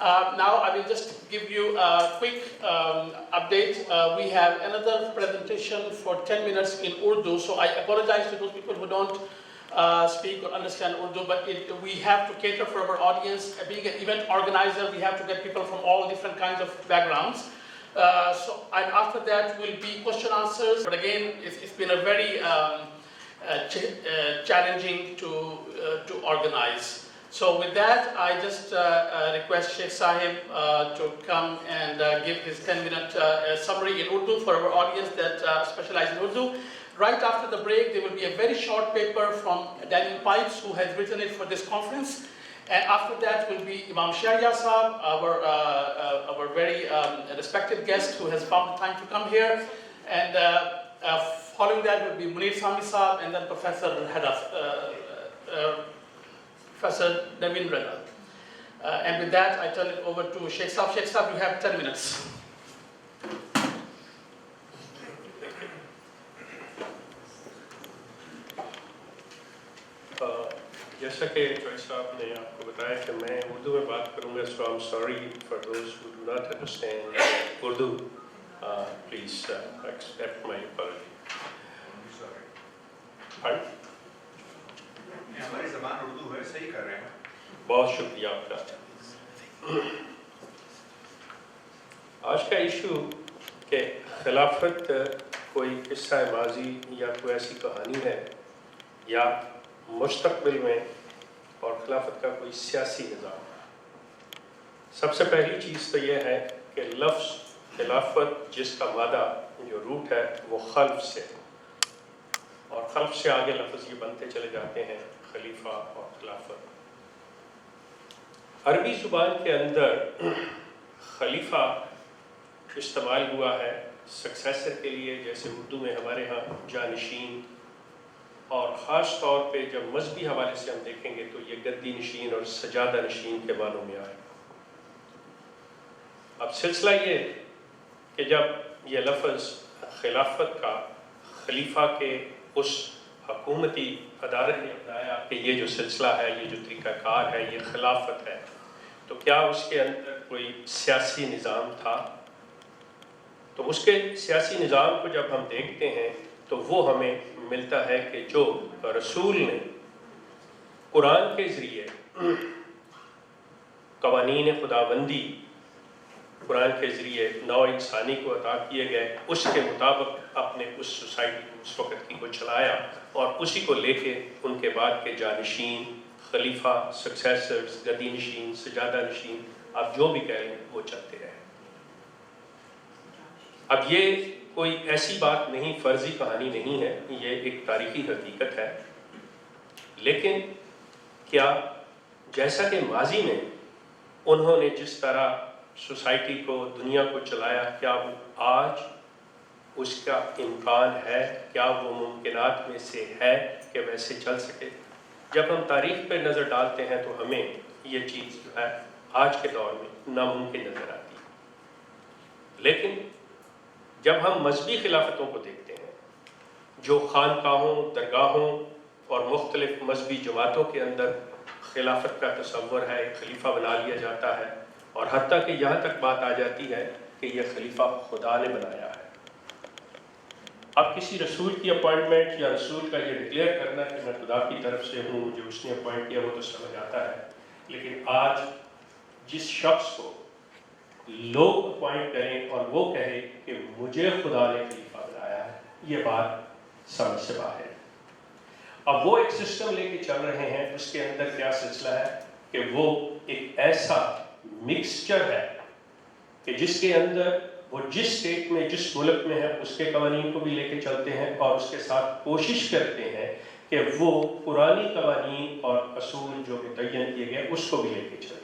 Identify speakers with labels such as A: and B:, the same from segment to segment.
A: Now I will just give you a quick update. We have another presentation for 10 minutes in Urdu, so I apologize to those people who don't speak or understand Urdu, but we have to cater for our audience. Being an event organizer, we have to get people from all different kinds of backgrounds. And after that will be question answers. But again, it's been a very challenging to organize. So with that, I just request Shaikh Sahib to come and give his 10-minute summary in Urdu for our audience that specialize in Urdu. Right after the break, there will be a very short paper from Daniel Pipes, who has written it for this conference. And after that will be Imam Sharia Sahib, our very respected guest who has found the time to come here. And following that will be Munir Sami Sahib, and then Professor Professor Naveen Rana. And with that, I turn it over to Shaikh Sahib. Shaikh Sahib, you have 10 minutes.
B: جیسا کہ choice صاحب نے آپ کو بتایا کہ میں اردو میں بات کروں گا, so I'm sorry for those who do not understand Urdu. Please accept my apology. Pardon?
C: ہماری زبان اردو ہے, صحیح کر رہے ہیں.
B: بہت شکریہ آپ کا. آج کا ایشو کہ خلافت کوئی قصہ ماضی یا کوئی ایسی کہانی ہے یا مستقبل میں, اور خلافت کا کوئی سیاسی نظام. سب سے پہلی چیز تو یہ ہے کہ لفظ خلافت جس کا مادہ جو روٹ ہے وہ خلف سے, اور خلف سے آگے لفظ یہ بنتے چلے جاتے ہیں خلیفہ اور خلافت. عربی زبان کے اندر خلیفہ استعمال ہوا ہے سکسیسر کے لیے, جیسے اردو میں ہمارے ہاں جانشین, اور خاص طور پہ جب مذہبی حوالے سے ہم دیکھیں گے تو یہ گدی نشین اور سجادہ نشین کے معنوں میں آئے. اب سلسلہ یہ کہ جب یہ لفظ خلافت کا خلیفہ کے اس حکومتی ادارے نے اپنایا کہ یہ جو سلسلہ ہے, یہ جو طریقہ کار ہے, یہ خلافت ہے, تو کیا اس کے اندر کوئی سیاسی نظام تھا؟ تو اس کے سیاسی نظام کو جب ہم دیکھتے ہیں تو وہ ہمیں ملتا ہے کہ جو رسول نے قرآن کے ذریعے قوانین خداوندی قرآن کے ذریعے نو انسانی کو عطا کیے گئے, اس کے مطابق اپنے اس سوسائٹی کو اس وقت کی کو چلایا, اور اسی کو لے کے ان کے بعد کے جانشین, خلیفہ, سکسیسرز, گدی نشین, سجادہ نشین, آپ جو بھی کہیں وہ چلتے رہے. اب یہ کوئی ایسی بات نہیں, فرضی کہانی نہیں ہے, یہ ایک تاریخی حقیقت ہے. لیکن کیا جیسا کہ ماضی میں انہوں نے جس طرح سوسائٹی کو, دنیا کو چلایا, کیا وہ آج اس کا امکان ہے, کیا وہ ممکنات میں سے ہے کہ ویسے چل سکے؟ جب ہم تاریخ پہ نظر ڈالتے ہیں تو ہمیں یہ چیز جو ہے آج کے دور میں ناممکن نظر آتی ہے. لیکن جب ہم مذہبی خلافتوں کو دیکھتے ہیں جو خانقاہوں, درگاہوں اور مختلف مذہبی جماعتوں کے اندر خلافت کا تصور ہے, ایک خلیفہ بنا لیا جاتا ہے, اور حتیٰ کہ یہاں تک بات آ جاتی ہے کہ یہ خلیفہ خدا نے بنایا ہے. اب کسی رسول کی اپوائنٹمنٹ یا رسول کا یہ ڈکلیئر کرنا کہ میں خدا کی طرف سے ہوں, جو اس نے اپوائنٹ کیا, وہ تو سمجھ آتا ہے. لیکن آج جس شخص کو لوگ اپوائنٹ کریں اور وہ کہے کہ مجھے خدا نے خلیفہ بنایا ہے, یہ بات سمجھ سے باہر ہے. اب وہ ایک سسٹم لے کے چل رہے ہیں, اس کے اندر کیا سلسلہ ہے کہ وہ ایک ایسا مکسچر ہے کہ جس کے اندر وہ جس اسٹیٹ میں, جس ملک میں ہے, اس کے قوانین کو بھی لے کے چلتے ہیں, اور اس کے ساتھ کوشش کرتے ہیں کہ وہ پرانی قوانین اور اصول جو متعین کیے گئے اس کو بھی لے کے چلیں.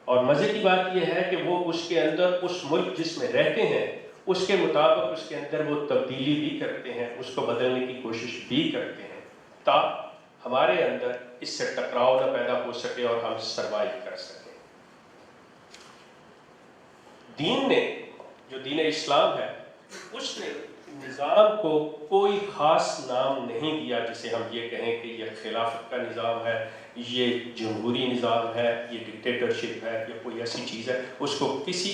B: اور مزے کی بات یہ ہے کہ وہ اس کے اندر اس ملک جس میں رہتے ہیں اس کے مطابق اس کے اندر وہ تبدیلی بھی کرتے ہیں, اس کو بدلنے کی کوشش بھی کرتے ہیں, تاکہ ہمارے اندر اس سے ٹکراؤ نہ پیدا ہو سکے اور ہم سروائیو کر سکیں. دین نے, جو دین اسلام ہے, اس نے نظام کو کوئی خاص نام نہیں دیا جسے ہم یہ کہیں کہ یہ خلافت کا نظام ہے یہ جمہوری نظام ہے، یہ ڈکٹیٹرشپ ہے، یا کوئی ایسی چیز ہے، اس کو کسی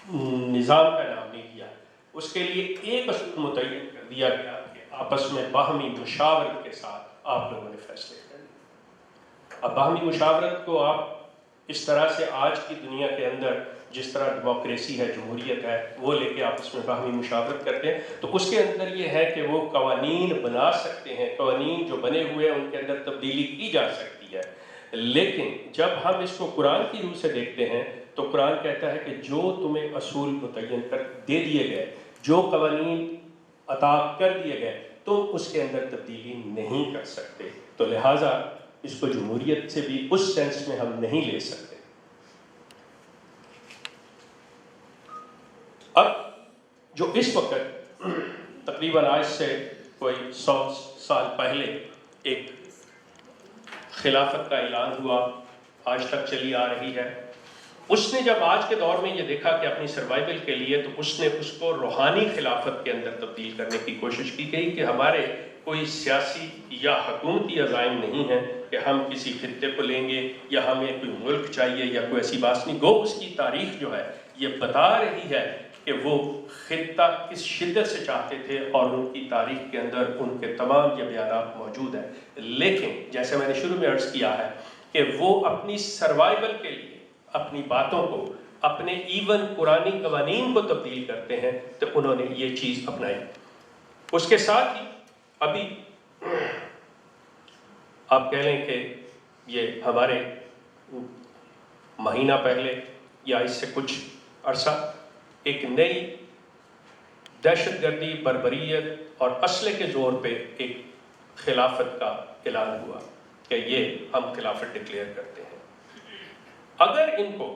B: نظام کا نام نہیں دیا. اس کے لیے ایک اصول متعین کر دیا گیا کہ آپس میں باہمی مشاورت کے ساتھ آپ لوگوں نے فیصلے کرنے. اب باہمی مشاورت کو آپ اس طرح سے آج کی دنیا کے اندر جس طرح ڈیموکریسی ہے، جمہوریت ہے، وہ لے کے آپس میں باہمی مشاورت کرتے ہیں، تو اس کے اندر یہ ہے کہ وہ قوانین بنا سکتے ہیں، قوانین جو بنے ہوئے ہیں ان کے اندر تبدیلی کی جا سکتی ہے. لیکن جب ہم اس کو قرآن کی روح سے دیکھتے ہیں تو قرآن کہتا ہے کہ جو تمہیں اصول متعین کر دے دیے گئے، جو قوانین عطا کر دیے گئے، تم اس کے اندر تبدیلی نہیں کر سکتے. تو لہٰذا اس کو جمہوریت سے بھی اس سینس میں ہم نہیں لے سکتے. اب جو اس وقت تقریباً آج سے کوئی 100 سال پہلے ایک خلافت کا اعلان ہوا، آج تک چلی آ رہی ہے، اس نے جب آج کے دور میں یہ دیکھا کہ اپنی سروائیول کے لیے، تو اس نے اس کو روحانی خلافت کے اندر تبدیل کرنے کی کوشش کی گئی کہ ہمارے کوئی سیاسی یا حکومتی عزائم نہیں ہیں کہ ہم کسی خطے کو لیں گے یا ہمیں کوئی ملک چاہیے یا کوئی ایسی بات نہیں. گو اس کی تاریخ جو ہے یہ بتا رہی ہے کہ وہ خطہ کس شدت سے چاہتے تھے، اور ان کی تاریخ کے اندر ان کے تمام یہ بیانات موجود ہیں. لیکن جیسے میں نے شروع میں عرض کیا ہے کہ وہ اپنی سروائیول کے لیے اپنی باتوں کو، اپنے ایون قرآنی قوانین کو تبدیل کرتے ہیں، تو انہوں نے یہ چیز اپنائی. اس کے ساتھ ہی ابھی آپ کہہ لیں کہ یہ ہمارے مہینہ پہلے یا اس سے کچھ عرصہ ایک نئی دہشت گردی، بربریت اور اسلحے کے زور پہ ایک خلافت کا اعلان ہوا کہ یہ ہم خلافت ڈکلیئر کرتے ہیں. اگر ان کو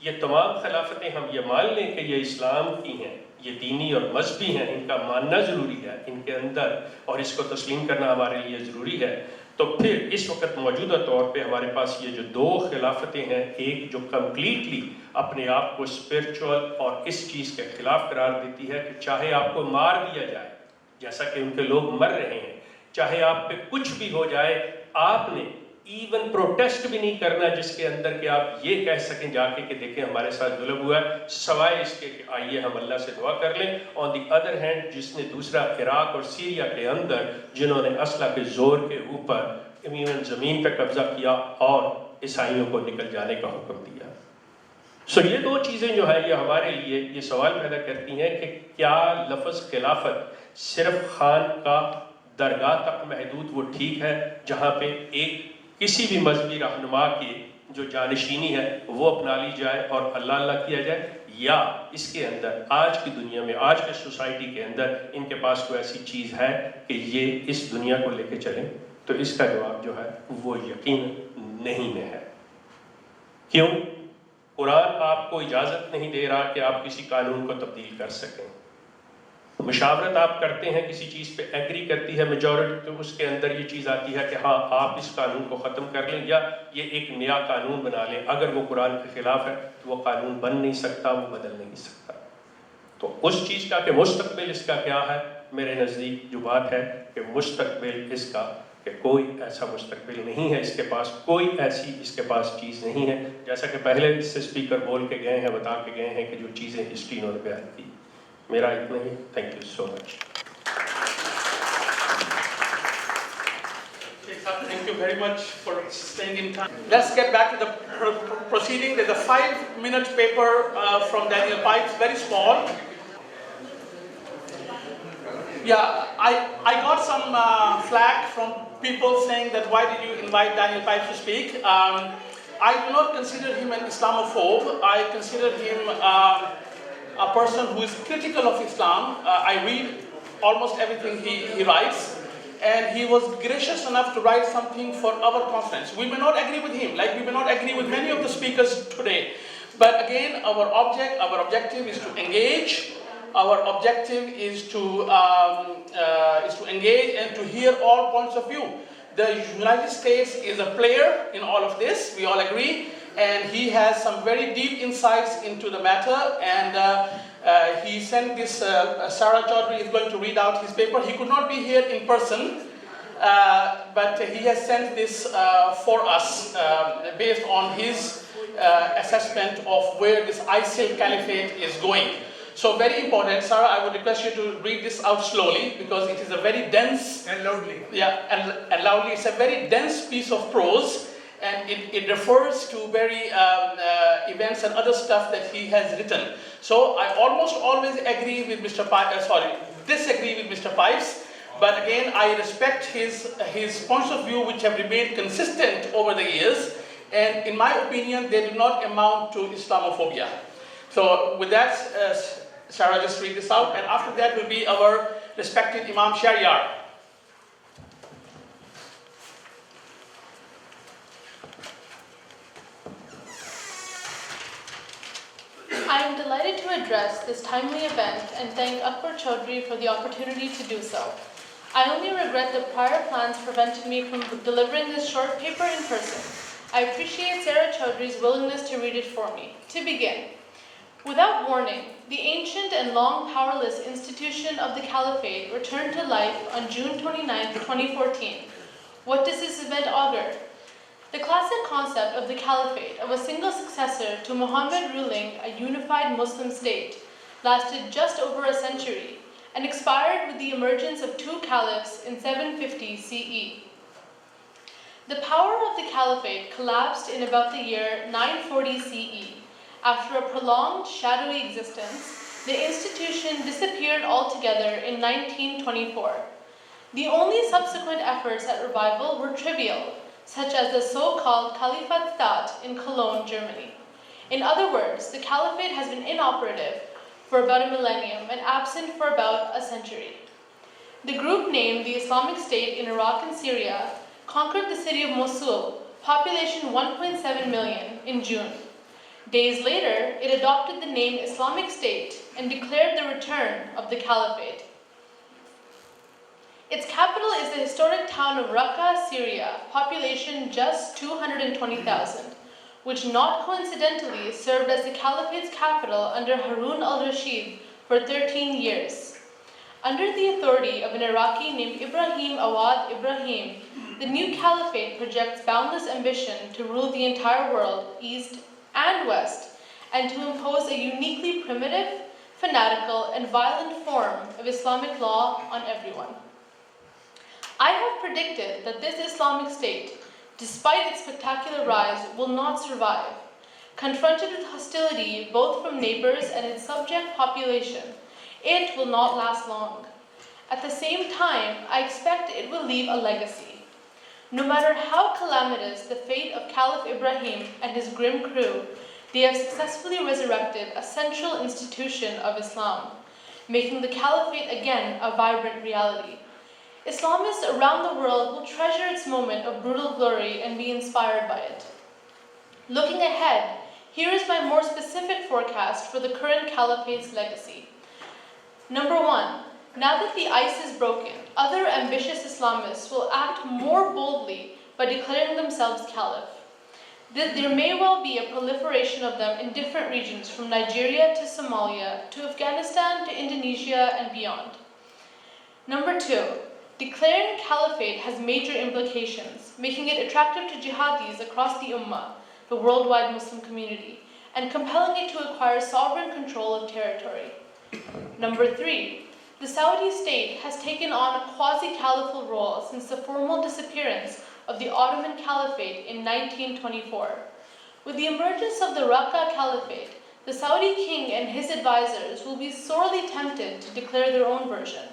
B: یہ تمام خلافتیں ہم یہ مان لیں کہ یہ اسلام کی ہیں، یہ دینی اور مذہبی ہیں، ان کا ماننا ضروری ہے ان کے اندر، اور اس کو تسلیم کرنا ہمارے لیے ضروری ہے، تو پھر اس وقت موجودہ طور پہ ہمارے پاس یہ جو دو خلافتیں ہیں، ایک جو کمپلیٹلی اپنے آپ کو اسپرچول اور اس چیز کے خلاف قرار دیتی ہے کہ چاہے آپ کو مار دیا جائے جیسا کہ ان کے لوگ مر رہے ہیں، چاہے آپ پہ کچھ بھی ہو جائے، آپ نے ایون پروٹیسٹ بھی نہیں کرنا جس کے اندر کہ آپ یہ کہہ سکیں جا کے کہ دیکھیں ہمارے ساتھ ظلم ہوا ہے، سوائے اس کے کہ آئیے ہم اللہ سے دعا کر لیں. آن دی ادر ہینڈ جس نے دوسرا عراق اور سیریا کے اندر جنہوں نے اسلحہ کے زور کے اوپر ایون زمین پہ قبضہ کیا اور عیسائیوں کو نکل جانے کا حکم دیا. یہ دو چیزیں جو ہے یہ ہمارے لیے یہ سوال پیدا کرتی ہیں کہ کیا لفظ خلافت صرف خان کا درگاہ تک محدود وہ ٹھیک ہے جہاں پہ ایک کسی بھی مذہبی رہنما کی جو جانشینی ہے وہ اپنا لی جائے اور اللہ اللہ کیا جائے، یا اس کے اندر آج کی دنیا میں، آج کے سوسائٹی کے اندر ان کے پاس کوئی ایسی چیز ہے کہ یہ اس دنیا کو لے کے چلیں؟ تو اس کا جواب جو ہے وہ یقین نہیں میں ہے. کیوں؟ قرآن آپ کو اجازت نہیں دے رہا کہ آپ کسی قانون کو تبدیل کر سکیں. مشاورت آپ کرتے ہیں، کسی چیز پہ ایگری کرتی ہے میجورٹی، تو اس کے اندر یہ چیز آتی ہے کہ ہاں آپ اس قانون کو ختم کر لیں یا یہ ایک نیا قانون بنا لیں. اگر وہ قرآن کے خلاف ہے تو وہ قانون بن نہیں سکتا، وہ بدل نہیں سکتا. تو اس چیز کا کہ مستقبل اس کا کیا ہے، میرے نزدیک جو بات ہے کہ مستقبل اس کا کہ کوئی ایسا مستقبل نہیں ہے، اس کے پاس کوئی ایسی اس کے پاس چیز نہیں ہے. جیسا کہ پہلے سے اسپیکر بول کے گئے ہیں، بتا کے گئے ہیں کہ جو چیزیں ہسٹری انہوں نے بیان کی. میرا اتنا ہی. Thank you so much.
A: Thank you very much for staying in time. Let's get back to the proceeding. There's a 5-minute paper from Daniel Pipes, very small. Yeah, I got some flack from people saying that why did you invite Daniel Pipes to speak? I do not consider him an Islamophobe. I consider him a person who is critical of Islam. I read almost everything he writes. And he was gracious enough to write something for our conference. We may not agree with him, like we may not agree with many of the speakers today. But again, our objective is to engage. Our objective is to engage and to hear all points of view. The United States is a player in all of this, we all agree. And he has some very deep insights into the matter. And he sent this, Sarah Chaudhary is going to read out his paper. He could not be here in person but he has sent this for us based on his assessment of where this ISIL Caliphate is going. So very important, Sarah, I would request you to read this out slowly because it is a very dense...
D: And loudly.
A: Yeah, and loudly. It's a very dense piece of prose, and it refers to very events and other stuff that he has written. So I almost always agree with Mr. Disagree with Mr. Pipes, but again, I respect his points of view which have remained consistent over the years, and in my opinion, they do not amount to Islamophobia. So with that, Sarah, just read this out, and after that will be our respected Imam Sharyar.
E: I am delighted to address this timely event and thank Akbar Chaudhry for the opportunity to do so. I only regret that prior plans prevented me from delivering this short paper in person. I appreciate Sarah Chaudhry's willingness to read it for me. To begin, without warning, the ancient and long powerless institution of the Caliphate returned to life on June 29, 2014. What does this event augur? The classic concept of the Caliphate, of a single successor to Muhammad ruling a unified Muslim state, lasted just over a century and expired with the emergence of two caliphs in 750 CE. The power of the Caliphate collapsed in about the year 940 CE. After a prolonged, shadowy existence, the institution disappeared altogether in 1924. The only subsequent efforts at revival were trivial, such as the so-called Caliphate state in Cologne, Germany. In other words, the Caliphate has been inoperative for about a millennium and absent for about a century. The group named the Islamic State in Iraq and Syria conquered the city of Mosul, population 1.7 million, in June. Days later, it adopted the name Islamic State and declared the return of the Caliphate. Its capital is the historic town of Raqqa, Syria, population just 220,000, which not coincidentally served as the Caliphate's capital under Harun al-Rashid for 13 years. Under the authority of an Iraqi named Ibrahim Awad Ibrahim, the new Caliphate projects boundless ambition to rule the entire world, east and west, and to impose a uniquely primitive, fanatical, and violent form of Islamic law on everyone. I have predicted that this Islamic State, despite its spectacular rise, will not survive. Confronted with hostility both from neighbors and its subject population, it will not last long. At the same time, I expect it will leave a legacy. No matter how calamitous the fate of Caliph Ibrahim and his grim crew, they have successfully resurrected a central institution of Islam, making the Caliphate again a vibrant reality. Islamists around the world will treasure its moment of brutal glory and be inspired by it. Looking ahead, here is my more specific forecast for the current Caliphate's legacy. Number one, now that the ice is broken, other ambitious Islamists will act more boldly by declaring themselves caliph. There may well be a proliferation of them in different regions from Nigeria to Somalia to Afghanistan to Indonesia and beyond. Number two, declaring caliphate has major implications, making it attractive to jihadis across the Ummah, the worldwide Muslim community, and compelling it to acquire sovereign control of territory. Number three, the Saudi state has taken on a quasi-caliphal role since the formal disappearance of the Ottoman Caliphate in 1924. With the emergence of the Raqqa Caliphate, the Saudi king and his advisors will be sorely tempted to declare their own version.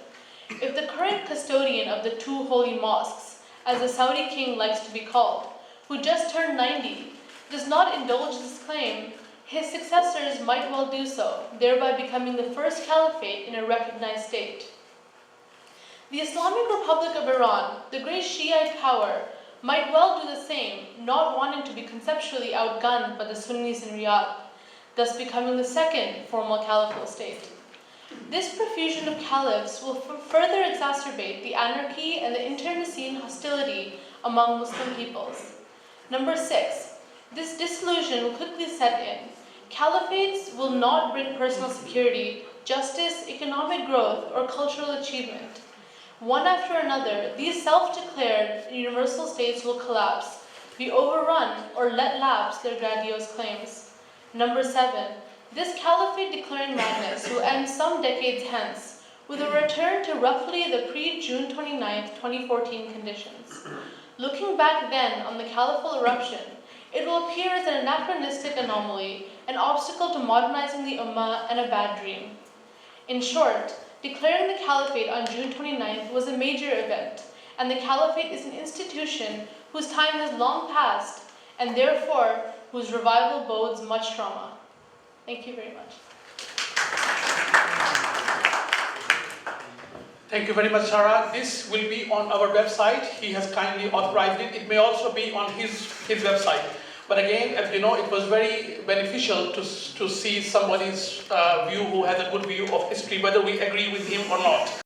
E: If the current custodian of the two holy mosques, as the Saudi king likes to be called, who just turned 90, does not indulge this claim, his successors might well do so, thereby becoming the first caliphate in a recognized state. The Islamic Republic of Iran, the great Shiite power, might well do the same, not wanting to be conceptually outgunned by the Sunnis in Riyadh, thus becoming the second formal caliphal state. This profusion of caliphs will further exacerbate the anarchy and the internecine hostility among Muslim peoples. Number 6, this disillusion will quickly set in. Caliphates will not bring personal security, justice, economic growth, or cultural achievement. One after another, these self-declared universal states will collapse, be overrun, or let lapse their grandiose claims. Number 7. This caliphate-declaring madness will end some decades hence, with a return to roughly the pre-June 29, 2014 conditions. Looking back then on the caliphal eruption, it will appear as an anachronistic anomaly, an obstacle to modernizing the Ummah, and a bad dream. In short, declaring the caliphate on June 29th was a major event, and the caliphate is an institution whose time has long passed, and therefore whose revival bodes much trauma. Thank you very much.
A: Thank you very much, Sarah. This will be on our website. He has kindly authorized it. It may also be on his website. But again, as you know, it was very beneficial to see somebody's view who has a good view of history, whether we agree with him or not.